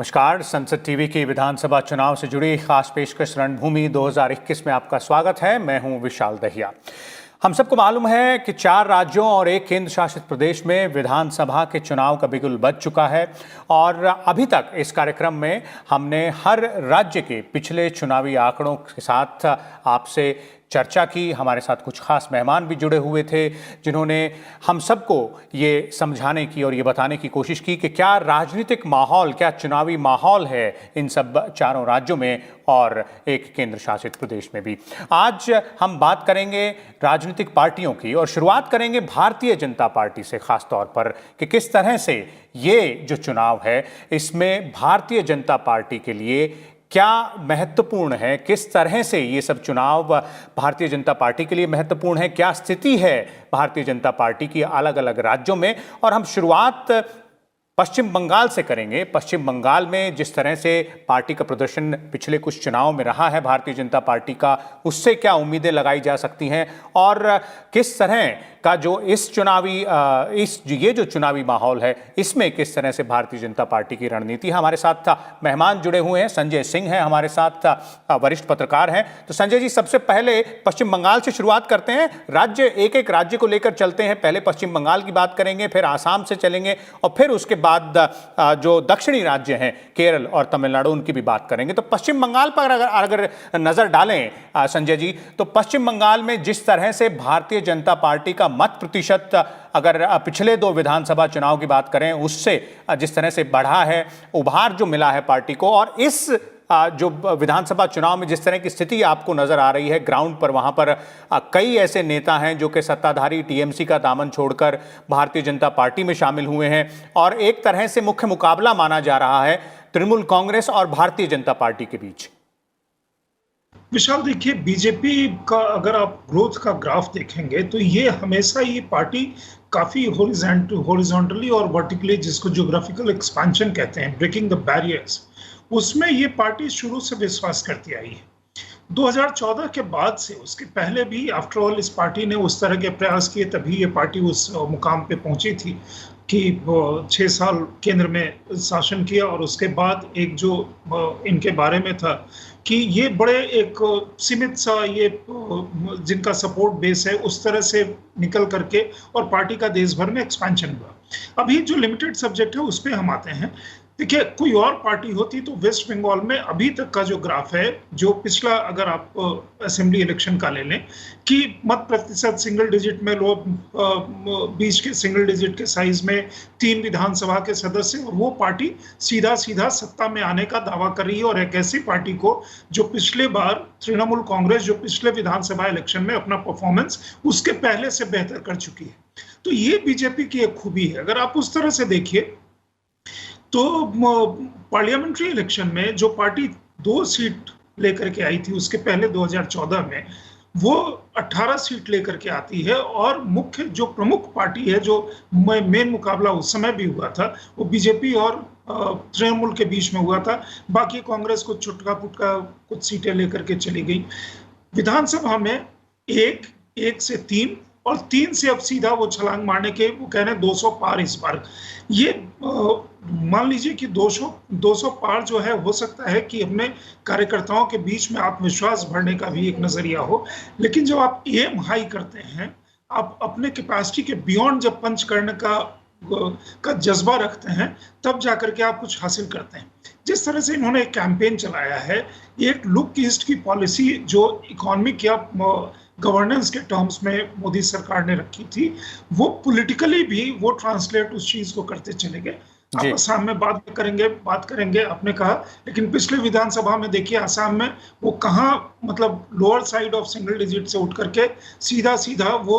नमस्कार। संसद टीवी की विधानसभा चुनाव से जुड़ी खास पेशकश रणभूमि 2021 में आपका स्वागत है। मैं हूं विशाल दहिया। हम सबको मालूम है कि 4 राज्यों और 1 केंद्र शासित प्रदेश में विधानसभा के चुनाव का बिगुल बज चुका है और अभी तक इस कार्यक्रम में हमने हर राज्य के पिछले चुनावी आंकड़ों के साथ आपसे चर्चा की। हमारे साथ कुछ खास मेहमान भी जुड़े हुए थे जिन्होंने हम सबको ये समझाने की और ये बताने की कोशिश की कि क्या राजनीतिक माहौल, क्या चुनावी माहौल है इन सब 4 राज्यों में और 1 केंद्र शासित प्रदेश में भी। आज हम बात करेंगे राजनीतिक पार्टियों की और शुरुआत करेंगे भारतीय जनता पार्टी से, खास तौर पर कि किस तरह से ये जो चुनाव है इसमें भारतीय जनता पार्टी के लिए क्या महत्वपूर्ण है, किस तरह से ये सब चुनाव भारतीय जनता पार्टी के लिए महत्वपूर्ण है, क्या स्थिति है भारतीय जनता पार्टी की अलग अलग राज्यों में। और हम शुरुआत पश्चिम बंगाल से करेंगे। पश्चिम बंगाल में जिस तरह से पार्टी का प्रदर्शन पिछले कुछ चुनाव में रहा है भारतीय जनता पार्टी का, उससे क्या उम्मीदें लगाई जा सकती हैं और किस तरह का जो ये जो चुनावी माहौल है इसमें किस तरह से भारतीय जनता पार्टी की रणनीति है। हमारे साथ मेहमान जुड़े हुए हैं। संजय सिंह हैं हमारे साथ, वरिष्ठ पत्रकार हैं। तो संजय जी, सबसे पहले पश्चिम बंगाल से शुरुआत करते हैं। एक एक राज्य को लेकर चलते हैं। पहले पश्चिम बंगाल की बात करेंगे, फिर आसाम से चलेंगे और फिर उसके बाद जो दक्षिणी राज्य हैं केरल और तमिलनाडु, उनकी भी बात करेंगे। तो पश्चिम बंगाल पर अगर नजर डालें संजय जी, तो पश्चिम बंगाल में जिस तरह से भारतीय जनता पार्टी का मत प्रतिशत अगर पिछले 2 विधानसभा चुनाव की बात करें उससे जिस तरह से बढ़ा है, उभार जो मिला है पार्टी को, और इस जो विधानसभा चुनाव में जिस तरह की स्थिति आपको नजर आ रही है ग्राउंड पर, वहां पर कई ऐसे नेता हैं जो कि सत्ताधारी टीएमसी का दामन छोड़कर भारतीय जनता पार्टी में शामिल हुए हैं और एक तरह से मुख्य मुकाबला माना जा रहा है तृणमूल कांग्रेस और भारतीय जनता पार्टी के बीच। विशाल, देखिए, बीजेपी का अगर आप ग्रोथ का ग्राफ देखेंगे तो ये हमेशा ये पार्टी काफी हॉरिजॉन्टली और वर्टिकली, जिसको ज्योग्राफिकल एक्सपेंशन कहते हैं, ब्रेकिंग द बैरियर्स, उसमें ये पार्टी शुरू से विश्वास करती आई है। 2014 के बाद से, उसके पहले भी आफ्टर ऑल इस पार्टी ने उस तरह के प्रयास किए, तभी ये पार्टी उस मुकाम पे पहुंची थी कि 6 साल केंद्र में शासन किया और उसके बाद एक जो इनके बारे में था कि ये बड़े एक सीमित सा ये जिनका सपोर्ट बेस है उस तरह से निकल करके और पार्टी का देश भर में एक्सपेंशन हुआ। अभी जो लिमिटेड सब्जेक्ट है उस पर हम आते हैं। देखिए, कोई और पार्टी होती तो वेस्ट बंगाल में अभी तक का जो ग्राफ है, जो पिछला अगर आप असेंबली इलेक्शन का ले लें कि मत प्रतिशत सिंगल डिजिट में, लोग बीच के सिंगल डिजिट के साइज में 3 विधानसभा के सदस्य, और वो पार्टी सीधा सीधा सत्ता में आने का दावा कर रही है। और एक ऐसी पार्टी को जो पिछले बार तृणमूल कांग्रेस, जो पिछले विधानसभा इलेक्शन में अपना परफॉर्मेंस उसके पहले से बेहतर कर चुकी है, तो ये बीजेपी की एक खूबी है। अगर आप उस तरह से देखिए तो पार्लियामेंट्री इलेक्शन में जो पार्टी 2 सीट लेकर के आई थी, उसके पहले 2014 में वो 18 सीट लेकर के आती है। और मुख्य जो प्रमुख पार्टी है, जो मेन मुकाबला उस समय भी हुआ था, वो बीजेपी और तृणमूल के बीच में हुआ था। बाकी कांग्रेस को छुटका पुटका कुछ सीटें लेकर के चली गई। विधानसभा में 1 से 3 और 3 से अब सीधा वो छलांग मारने के, वो कह रहे हैं 200 पार इस बार। ये मान लीजिए कि 200 पार जो है, हो सकता है कि अपने कार्यकर्ताओं के बीच में आत्मविश्वास बढ़ने का भी एक नजरिया हो। लेकिन जब आप एम हाई करते हैं, आप अपने कैपेसिटी के बियॉन्ड जब पंच करने का जज्बा रखते हैं, तब जाकर के आप कुछ हासिल करते हैं। जिस तरह से इन्होंने एक कैंपेन चलाया है, एक लुक ईस्ट की पॉलिसी जो इकोनॉमिक या गवर्नेंस के टर्म्स में मोदी सरकार ने रखी थी, वो पॉलिटिकली भी वो ट्रांसलेट उस चीज को करते चले गए। आप असम में बात करेंगे आपने कहा, लेकिन पिछले विधानसभा में देखिए असम में वो कहाँ, मतलब lower side of single digit से उठ करके सीधा वो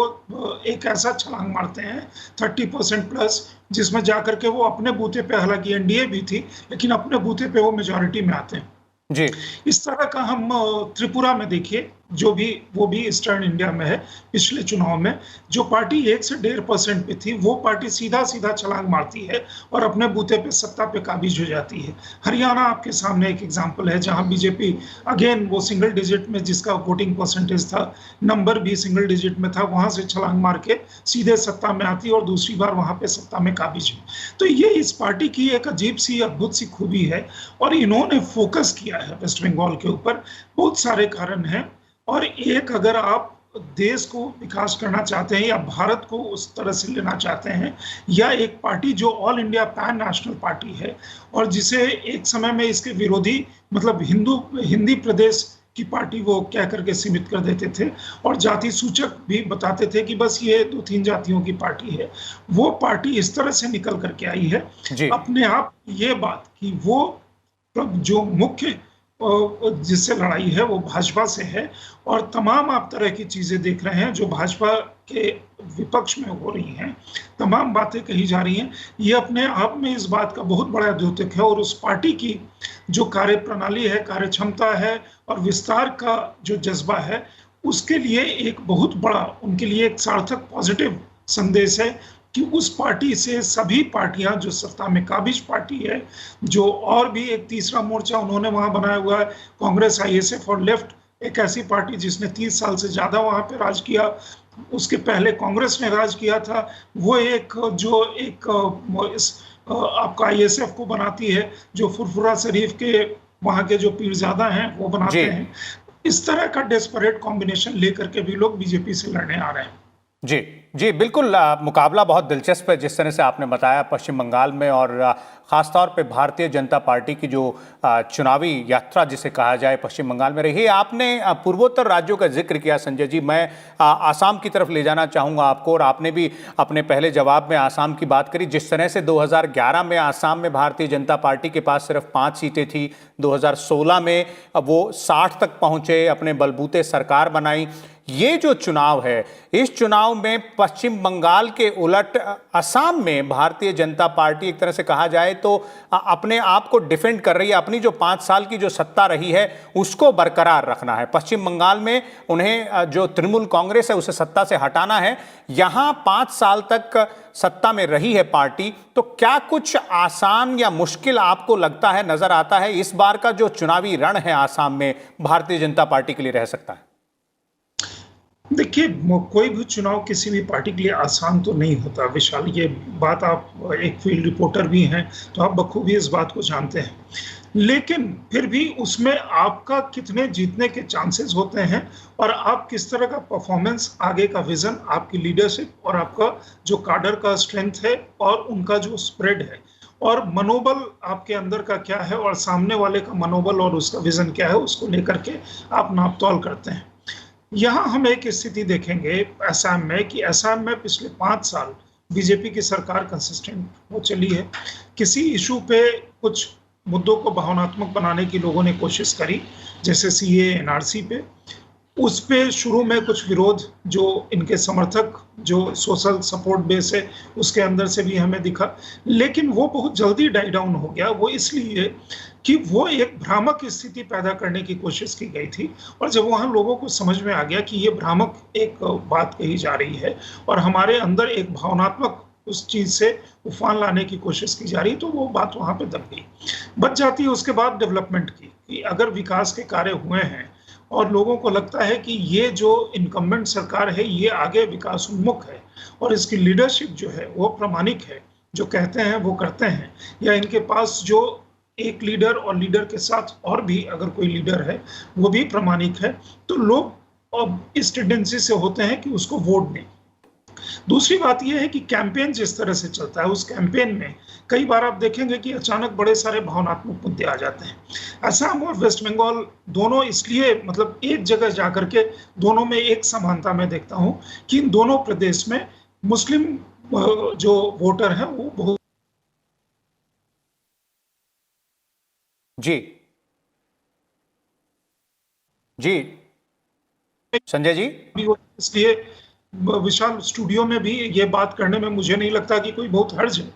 एक ऐसा छलांग मारते हैं 30% प्लस, जिसमें जाकर के वो अपने बूथे पे, हालांकि एनडीए भी थी, लेकिन अपने बूथे पे वो मेजॉरिटी में आते हैं जी। इस तरह का हम त्रिपुरा में देखिए जो भी वो भी ईस्टर्न इंडिया में है, पिछले चुनाव में जो पार्टी 1 से 1.5% पे थी, वो पार्टी सीधा सीधा छलांग मारती है और अपने बूते पे सत्ता पे काबिज हो जाती है। हरियाणा आपके सामने एक एग्जांपल है, जहां बीजेपी अगेन वो सिंगल डिजिट में जिसका वोटिंग परसेंटेज था, नंबर भी सिंगल डिजिट में था, वहां से छलांग मार के सीधे सत्ता में आती और दूसरी बार वहां पे सत्ता में काबिज हुई। तो ये इस पार्टी की एक अजीब सी अद्भुत सी खूबी है और इन्होंने फोकस किया है वेस्ट बंगाल के ऊपर। बहुत सारे कारण हैं और एक, अगर आप देश को विकास करना चाहते हैं या भारत को उस तरह से लेना चाहते हैं, या एक पार्टी जो all India pan national party है और जिसे एक समय में इसके विरोधी मतलब हिंदी प्रदेश की पार्टी वो कह करके सीमित कर देते थे और जाति सूचक भी बताते थे कि बस ये 2-3 जातियों की पार्टी है, वो पार्टी इस तरह से निकल करके आई है जी अपने आप। ये बात कि वो जो मुख्य जिससे लड़ाई है वो भाजपा से है और तमाम आप तरह की चीजें देख रहे हैं जो भाजपा के विपक्ष में हो रही हैं, तमाम बातें कही जा रही हैं, ये अपने आप में इस बात का बहुत बड़ा द्योतक है। और उस पार्टी की जो कार्य प्रणाली है, कार्य क्षमता है और विस्तार का जो जज्बा है, उसके लिए एक बहुत बड़ा उनके लिए एक सार्थक पॉजिटिव संदेश है कि उस पार्टी से सभी पार्टियां जो सत्ता में काबिज पार्टी है, जो और भी एक तीसरा मोर्चा उन्होंने वहां बनाया हुआ है, कांग्रेस, आईएसएफ और लेफ्ट, एक ऐसी पार्टी जिसने 30 साल से ज्यादा वहां पे राज किया, उसके पहले कांग्रेस ने राज किया था, वो एक जो एक आपका आईएसएफ को बनाती है, जो फुरफुरा शरीफ के वहां के जो पीरजादा हैं वो बनाते जी हैं। इस तरह का डेस्परेट कॉम्बिनेशन लेकर के भी लोग बीजेपी से लड़ने आ रहे हैं। जी जी बिल्कुल। मुकाबला बहुत दिलचस्प है जिस तरह से आपने बताया पश्चिम बंगाल में, और ख़ासतौर पे भारतीय जनता पार्टी की जो चुनावी यात्रा जिसे कहा जाए पश्चिम बंगाल में रही है। आपने पूर्वोत्तर राज्यों का जिक्र किया संजय जी, मैं आसाम की तरफ ले जाना चाहूँगा आपको, और आपने भी अपने पहले जवाब में आसाम की बात करी। जिस तरह से 2011 में आसाम में भारतीय जनता पार्टी के पास सिर्फ 5 सीटें थी, 2016 में वो 60 तक पहुँचे, अपने बलबूते सरकार बनाई। ये जो चुनाव है, इस चुनाव में पश्चिम बंगाल के उलट असम में भारतीय जनता पार्टी एक तरह से कहा जाए तो अपने आप को डिफेंड कर रही है, अपनी जो 5 साल की जो सत्ता रही है उसको बरकरार रखना है। पश्चिम बंगाल में उन्हें जो तृणमूल कांग्रेस है उसे सत्ता से हटाना है। यहां 5 साल तक सत्ता में रही है पार्टी, तो क्या कुछ आसान या मुश्किल आपको लगता है, नजर आता है इस बार का जो चुनावी रण है आसाम में भारतीय जनता पार्टी के लिए रह सकता है? देखिए, कोई भी चुनाव किसी भी पार्टी के लिए आसान तो नहीं होता विशाल, ये बात आप एक फील्ड रिपोर्टर भी हैं तो आप बखूबी इस बात को जानते हैं। लेकिन फिर भी उसमें आपका कितने जीतने के चांसेस होते हैं और आप किस तरह का परफॉर्मेंस, आगे का विजन, आपकी लीडरशिप और आपका जो काडर का स्ट्रेंथ है और उनका जो स्प्रेड है और मनोबल आपके अंदर का क्या है और सामने वाले का मनोबल और उसका विजन क्या है, उसको लेकर के आप नापतोल करते हैं। यहाँ हम एक स्थिति देखेंगे असम में कि असम में पिछले 5 साल बीजेपी की सरकार कंसिस्टेंट हो चली है। किसी इशू पे कुछ मुद्दों को भावनात्मक बनाने की लोगों ने कोशिश करी, जैसे सीए, एनआरसी पे, उस पे शुरू में कुछ विरोध जो इनके समर्थक जो सोशल सपोर्ट बेस है उसके अंदर से भी हमें दिखा, लेकिन वो बहुत जल्दी डाई डाउन हो गया। वो इसलिए कि वो एक भ्रामक स्थिति पैदा करने की कोशिश की गई थी और जब वहां लोगों को समझ में आ गया कि ये भ्रामक एक बात कही जा रही है और हमारे अंदर एक भावनात्मक उस चीज से उफान लाने की कोशिश की जा रही, तो वो बात वहां पे दब गई। बच जाती है उसके बाद डेवलपमेंट की, कि अगर विकास के कार्य हुए हैं और लोगों को लगता है कि ये जो इनकम्बेंट सरकार है ये आगे विकास उन्मुख है और इसकी लीडरशिप जो है वो प्रामाणिक है, जो कहते हैं वो करते हैं, या इनके पास जो एक लीडर और लीडर के साथ और भी अगर कोई लीडर है वो भी प्रामाणिक है, तो लोग अब इस टेंडेंसी से होते हैं कि उसको वोट दें। दूसरी बात यह है कि कैंपेन जिस तरह से चलता है, उस कैंपेन में कई बार आप देखेंगे कि अचानक बड़े सारे भावनात्मक मुद्दे आ जाते हैं। असम और वेस्ट बंगाल दोनों इसलिए मतलब एक जगह जाकर के दोनों में एक समानता मैं देखता हूं कि इन दोनों प्रदेश में मुस्लिम जो वोटर हैं वो बहुत। जी जी संजय जी। इसलिए विशाल, स्टूडियो में भी ये बात करने में मुझे नहीं लगता कि कोई बहुत हर्ज है।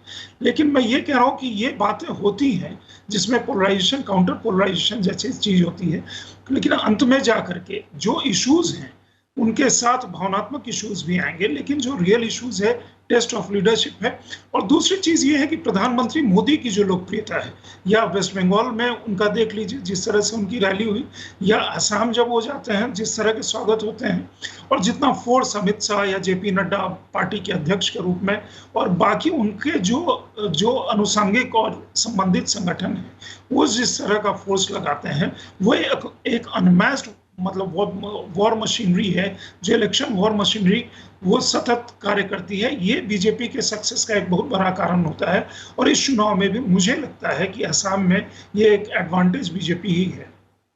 लेकिन मैं ये कह रहा हूँ कि ये बातें होती हैं जिसमें पोलराइजेशन, काउंटर पोलराइजेशन जैसी चीज होती है, लेकिन अंत में जा करके जो इश्यूज हैं उनके साथ भावनात्मक इश्यूज भी आएंगे, लेकिन जो रियल इश्यूज है टेस्ट ऑफ लीडरशिप है। और दूसरी चीज ये है कि प्रधानमंत्री मोदी की जो लोकप्रियता है, या वेस्ट बंगाल में उनका देख लीजिए जिस तरह से उनकी रैली हुई, या असम जब वो जाते हैं जिस तरह के स्वागत होते हैं, और जितना फोर्स अमित शाह या जेपी नड्डा पार्टी के अध्यक्ष के रूप में और बाकी उनके जो अनुषंगिक और संबंधित संगठन है वो जिस तरह का फोर्स लगाते हैं, वो एक अनमैच्ड मतलब वॉर मशीनरी है, जो इलेक्शन वॉर मशीनरी वो सतत कार्य करती है। ये बीजेपी के सक्सेस का एक बहुत बड़ा कारण होता है, और इस चुनाव में भी मुझे लगता है कि असम में ये एक एडवांटेज बीजेपी ही है।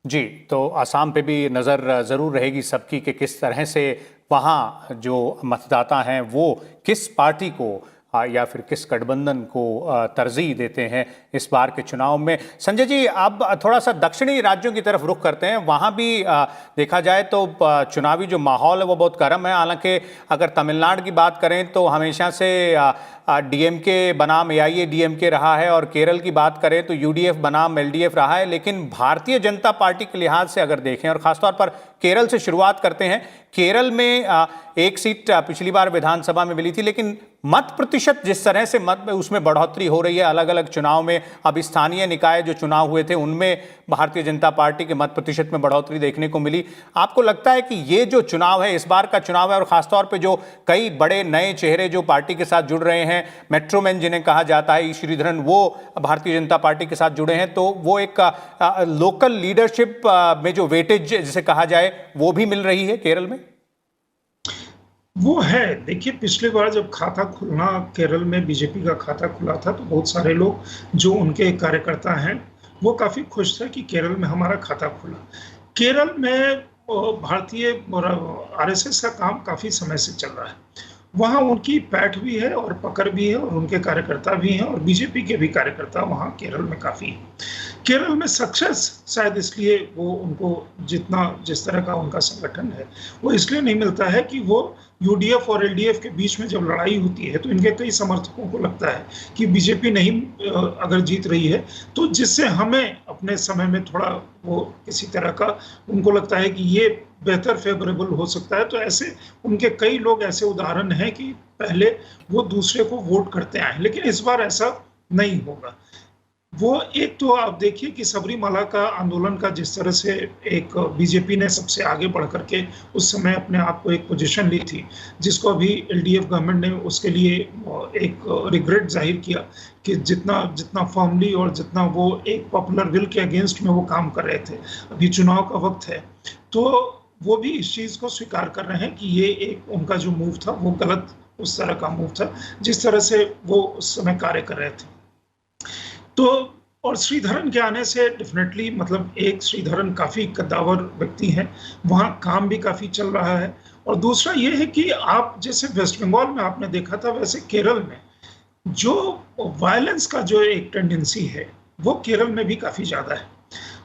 जी, तो असम पे भी नज़र ज़रूर रहेगी सबकी कि किस तरह से वहाँ जो मतदाता हैं वो किस पार्टी को या फिर किस गठबंधन को तरजीह देते हैं इस बार के चुनाव में। संजय जी, अब थोड़ा सा दक्षिणी राज्यों की तरफ रुख करते हैं। वहाँ भी देखा जाए तो चुनावी जो माहौल है वो बहुत गर्म है। हालांकि अगर तमिलनाडु की बात करें तो हमेशा से डीएमके बनाम एआईएडीएमके रहा है, और केरल की बात करें तो यूडीएफ बनाम एलडीएफ रहा है। लेकिन भारतीय जनता पार्टी के लिहाज से अगर देखें, और खासतौर पर केरल से शुरुआत करते हैं, केरल में एक सीट पिछली बार विधानसभा में मिली थी, लेकिन मत प्रतिशत जिस तरह से मत में उसमें बढ़ोतरी हो रही है अलग अलग चुनाव में, अब स्थानीय निकाय जो चुनाव हुए थे उनमें भारतीय जनता पार्टी के मत प्रतिशत में बढ़ोतरी देखने को मिली। आपको लगता है कि ये जो चुनाव है, इस बार का चुनाव है, और खासतौर पे जो कई बड़े नए चेहरे जो पार्टी के साथ जुड़ रहे हैं, मेट्रोमैन जिन्हें कहा जाता है, ई श्रीधरन, वो भारतीय जनता पार्टी के साथ जुड़े हैं, तो वो एक लोकल लीडरशिप में जो वेटेज जिसे कहा जाए वो भी मिल रही है केरल में? वो है, देखिए पिछली बार जब खाता खुलना केरल में बीजेपी का खाता खुला था तो बहुत सारे लोग जो उनके कार्यकर्ता हैं वो काफी खुश थे कि केरल में हमारा खाता खुला। केरल में भारतीय आरएसएस का काम काफी समय से चल रहा है, वहाँ उनकी पैठ भी है और पकड़ भी है, और उनके कार्यकर्ता भी हैं, और बीजेपी के भी कार्यकर्ता वहाँ केरल में काफी है। केरल में सक्सेस शायद इसलिए वो उनको जिस तरह का उनका संगठन है वो इसलिए नहीं मिलता है कि वो यूडीएफ और एलडीएफ के बीच में जब लड़ाई होती है तो इनके कई समर्थकों को लगता है कि बीजेपी नहीं अगर जीत रही है तो जिससे हमें अपने समय में थोड़ा वो किसी तरह का उनको लगता है कि ये बेहतर फेवरेबल हो सकता है। तो ऐसे उनके कई लोग ऐसे उदाहरण हैं कि पहले वो दूसरे को वोट करते आए, लेकिन इस बार ऐसा नहीं होगा। वो एक तो आप देखिए कि सबरीमाला का आंदोलन का जिस तरह से एक बीजेपी ने सबसे आगे बढ़ करके उस समय अपने आप को एक पोजीशन ली थी, जिसको अभी एलडीएफ गवर्नमेंट ने उसके लिए एक रिग्रेट जाहिर किया कि जितना फॉर्मली और जितना वो एक पॉपुलर विल के अगेंस्ट में वो काम कर रहे थे, अभी चुनाव का वक्त है तो वो भी इस चीज को स्वीकार कर रहे हैं कि ये एक उनका जो मूव था वो गलत उस तरह का मूव था जिस तरह से वो उस समय कार्य कर रहे थे। तो और श्रीधरन के आने से डेफिनेटली मतलब एक श्रीधरन काफी कद्दावर व्यक्ति हैं, वहाँ काम भी काफी चल रहा है। और दूसरा ये है कि आप जैसे वेस्ट बंगाल में आपने देखा था, वैसे केरल में जो वायलेंस का जो एक टेंडेंसी है वो केरल में भी काफी ज्यादा है,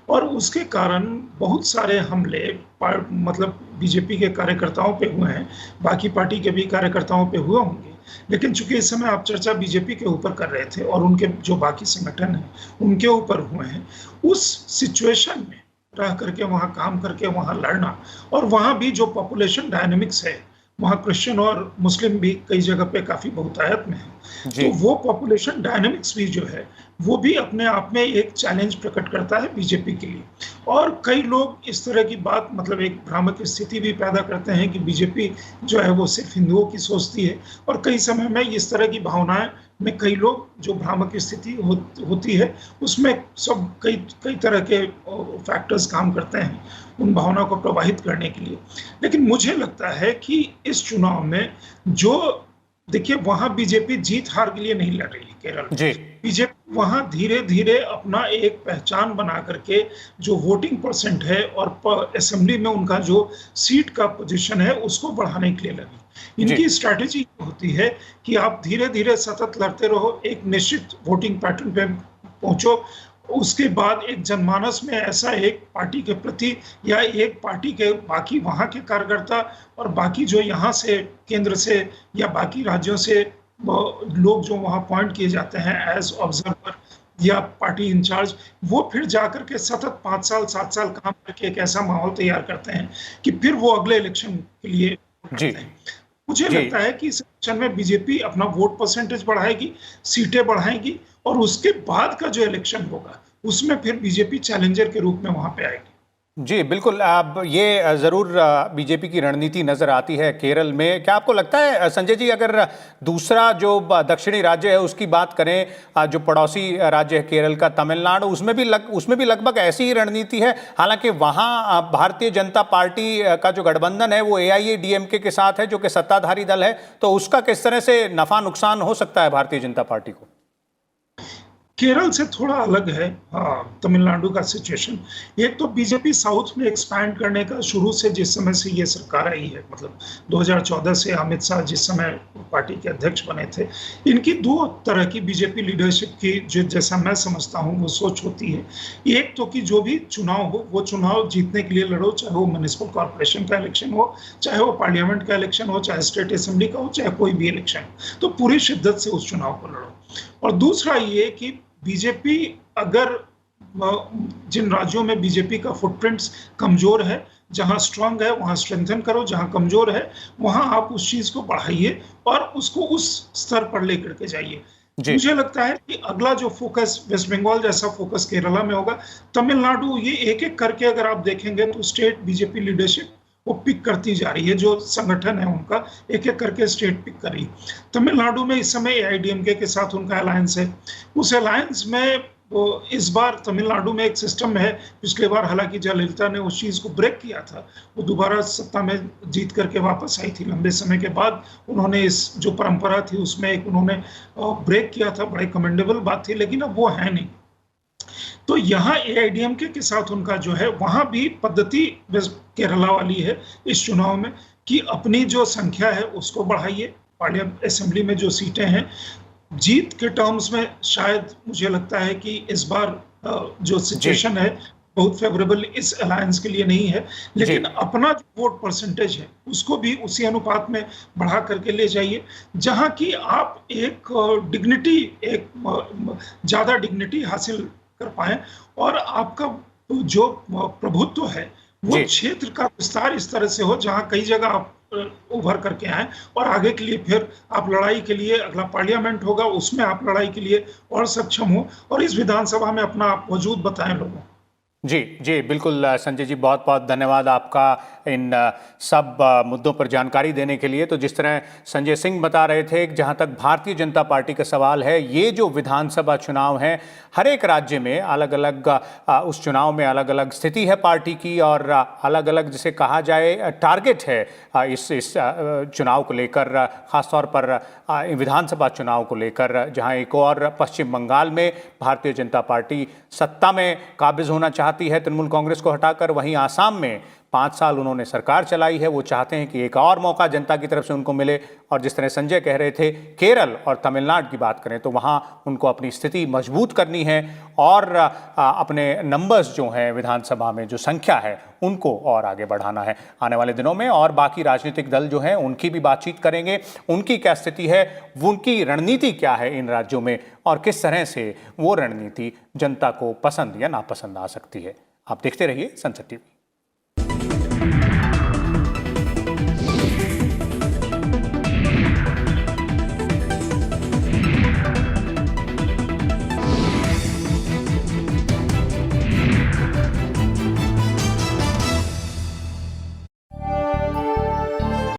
और उसके कारण बहुत सारे हमले मतलब बीजेपी के कार्यकर्ताओं पे हुए हैं, बाकी पार्टी के भी कार्यकर्ताओं पे हुए होंगे, लेकिन चूंकि इस समय आप चर्चा बीजेपी के ऊपर कर रहे थे और उनके जो बाकी संगठन हैं उनके ऊपर हुए हैं, उस सिचुएशन में रह करके वहाँ काम करके वहाँ लड़ना, और वहाँ भी जो पॉपुलेशन डायनेमिक्स है वहाँ क्रिश्चियन और मुस्लिम भी कई जगह पे काफी बहुतायत में है, तो वो पॉपुलेशन डायनेमिक्स भी जो है वो भी अपने आप में एक चैलेंज प्रकट करता है बीजेपी के लिए। और कई लोग इस तरह की बात मतलब एक भ्रामक स्थिति भी पैदा करते हैं कि बीजेपी जो है वो सिर्फ हिंदुओं की सोचती है, और कई समय में इस तरह की भावनाएं में कई लोग जो भ्रामक स्थिति होती है उसमें सब कई तरह के फैक्टर्स काम करते हैं उन भावनाओं को प्रवाहित करने के लिए। लेकिन मुझे लगता है कि इस चुनाव में जो देखिए वहां बीजेपी जीत हार के लिए नहीं लड़ रही है केरल में, बीजेपी वहां धीरे धीरे अपना एक पहचान बना करके जो वोटिंग परसेंट है और असेंबली में उनका जो सीट का पोजीशन है उसको बढ़ाने के लिए लगी। इनकी स्ट्रैटेजी होती है कि आप धीरे धीरे सतत लड़ते रहो, एक निश्चित वोटिंग पैटर्न पे पहुंचो, उसके बाद एक जनमानस में ऐसा एक पार्टी के प्रति या एक पार्टी के बाकी वहाँ के कार्यकर्ता और बाकी जो यहाँ से केंद्र से या बाकी राज्यों से लोग जो वहाँ अपॉइंट किए जाते हैं एज ऑब्जर्वर या पार्टी इंचार्ज, वो फिर जाकर के सतत 5 साल 7 साल काम करके एक ऐसा माहौल तैयार करते हैं कि फिर वो अगले इलेक्शन के लिए करते हैं। मुझे लगता है कि इस इलेक्शन में बीजेपी अपना वोट परसेंटेज बढ़ाएगी, सीटें बढ़ाएगी और उसके बाद का जो इलेक्शन होगा उसमें फिर बीजेपी चैलेंजर के रूप में वहां पे आएगी। जी बिल्कुल, अब ये ज़रूर बीजेपी की रणनीति नज़र आती है केरल में। क्या आपको लगता है संजय जी, अगर दूसरा जो दक्षिणी राज्य है उसकी बात करें, जो पड़ोसी राज्य है केरल का, तमिलनाडु, उसमें भी लगभग ऐसी ही रणनीति है? हालांकि वहाँ भारतीय जनता पार्टी का जो गठबंधन है वो AIADMK के साथ है, जो कि सत्ताधारी दल है, तो उसका किस तरह से नफा नुकसान हो सकता है भारतीय जनता पार्टी को? केरल से थोड़ा अलग है तमिलनाडु का सिचुएशन। एक तो बीजेपी साउथ में एक्सपैंड करने का शुरू से, जिस समय से ये सरकार आई है, मतलब 2014 से अमित शाह जिस समय पार्टी के अध्यक्ष बने थे, इनकी दो तरह की बीजेपी लीडरशिप की जो, जैसा मैं समझता हूँ, वो सोच होती है। एक तो कि जो भी चुनाव हो वो चुनाव जीतने के लिए लड़ो, चाहे वो म्युनिसिपल कॉर्पोरेशन का इलेक्शन हो, चाहे वो पार्लियामेंट का इलेक्शन हो, चाहे स्टेट असेंबली का हो, चाहे कोई भी इलेक्शन हो, तो पूरी शिद्दत से उस चुनाव को लड़ो। और दूसरा ये कि बीजेपी अगर जिन राज्यों में बीजेपी का फुटप्रिंट्स कमजोर है, जहां स्ट्रांग है वहां स्ट्रेंथन करो, जहां कमजोर है वहां आप उस चीज को बढ़ाइए और उसको उस स्तर पर लेकर के जाइए। मुझे लगता है कि अगला जो फोकस वेस्ट बंगाल जैसा फोकस केरला में होगा। तमिलनाडु, ये एक एक करके अगर आप देखेंगे तो स्टेट बीजेपी लीडरशिप वो पिक करती जा रही है, जो संगठन है उनका एक एक करके स्टेट पिक कर रही है। तमिलनाडु में इस समय AIADMK के साथ उनका अलायंस है। उस अलायंस में वो इस बार तमिलनाडु में एक सिस्टम है, पिछले बार हालांकि जयललिता ने उस चीज को ब्रेक किया था, वो दोबारा सत्ता में जीत करके वापस आई थी लंबे समय के बाद, उन्होंने इस जो परंपरा थी उसमें एक उन्होंने ब्रेक किया था, बड़ी कमेंडेबल बात थी, लेकिन अब वो है नहीं। तो यहाँ AIADMK के साथ उनका जो है वहां भी पद्धति केरला वाली है इस चुनाव में कि अपनी जो संख्या है उसको बढ़ाइए, पार्लियामेंट असेंबली में जो सीटें हैं, जीत के टर्म्स में शायद मुझे लगता है कि इस बार जो सिचुएशन है बहुत फेवरेबल इस अलायंस के लिए नहीं है, लेकिन अपना जो वोट परसेंटेज है उसको भी उसी अनुपात में बढ़ा करके ले जाइए, जहां की आप एक डिग्निटी, एक ज्यादा डिग्निटी हासिल कर पाए और आपका जो प्रभुत्व है वो क्षेत्र का विस्तार इस तरह से हो जहां कई जगह आप उभर करके आए और आगे के लिए फिर आप लड़ाई के लिए, अगला पार्लियामेंट होगा उसमें आप लड़ाई के लिए और सक्षम हो और इस विधानसभा में अपना आप वजूद बताएं लोगों। जी जी बिल्कुल संजय जी, बहुत बहुत धन्यवाद आपका इन सब मुद्दों पर जानकारी देने के लिए। तो जिस तरह संजय सिंह बता रहे थे, जहां तक भारतीय जनता पार्टी का सवाल है, ये जो विधानसभा चुनाव है हर एक राज्य में अलग अलग, उस चुनाव में अलग अलग स्थिति है पार्टी की और अलग अलग जिसे कहा जाए टारगेट है इस चुनाव को लेकर, ख़ासतौर पर विधानसभा चुनाव को लेकर, जहां एक और पश्चिम बंगाल में भारतीय जनता पार्टी सत्ता में काबिज होना चाहती है तृणमूल कांग्रेस को हटाकर, वहीं आसाम में 5 साल उन्होंने सरकार चलाई है, वो चाहते हैं कि एक और मौका जनता की तरफ से उनको मिले। और जिस तरह संजय कह रहे थे, केरल और तमिलनाडु की बात करें तो वहाँ उनको अपनी स्थिति मजबूत करनी है और अपने नंबर्स जो हैं विधानसभा में, जो संख्या है, उनको और आगे बढ़ाना है। आने वाले दिनों में और बाकी राजनीतिक दल जो हैं उनकी भी बातचीत करेंगे, उनकी क्या स्थिति है, उनकी रणनीति क्या है इन राज्यों में और किस तरह से वो रणनीति जनता को पसंद या नापसंद आ सकती है। आप देखते रहिए संसद टीवी।